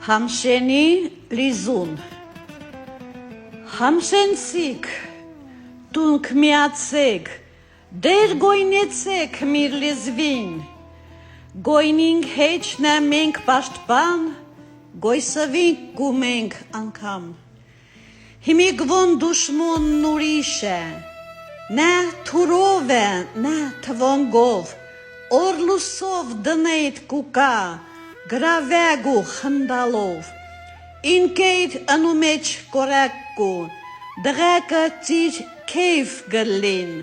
Համշենի լիզուն Համշենցիկ Տունք միացեք Դեր գոյնեցեք միր լեզվին Գոյնինք հեչն է մենք պաշտպան Գոյսվինք գումենք անգամ Հիմիգվոն դուշմոնն ուրիշ է Նա թուրով է, նա թվոնգով Օր լուսով դնեիտ կուկա Գրավեգու խնդալով Ինկեիտ ընումեջ կորակու Դղակը ծիր կեյվ գլին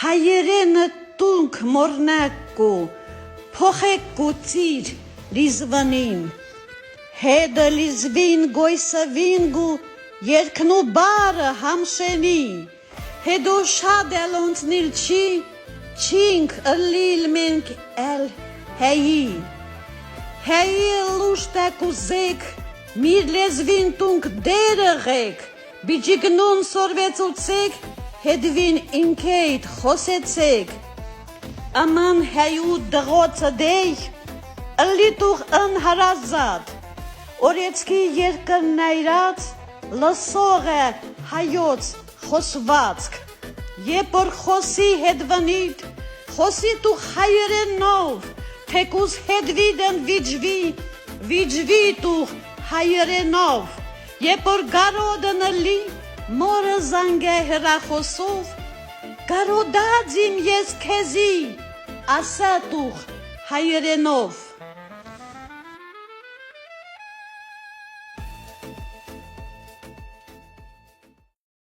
Հայերենը տունք մորնակու Փոխեկու ծիր լիզվանին Հետը լիզվին գոյսավինգու Երկնու բարը համշենի Հետո շատ էլոնցնիլ չի Չինք ըլիլ մենք էլ հեի Հեի լուշտակ ուզեք Միր լեզվին տունք դերըղեք Բիջիգնուն սորվեցուցեք Հետվին ինքեիտ խոսեցեք Աման հեյու դղոցը դեյ Ըլիտուղ ընհարազատ Օրեցքի երկրն այրած Լսող է հայոց խոսվածք Եպոր խոսի հետվնիտ Խոսի տուղ հայերենով Թեկուզ հետվիդն վիջվի տուղ հայերենով Եպոր գարոդն ըլի մորը զանգե հրախոսով Գարոդած իմ ես քեզի ասա տուղ հայերենով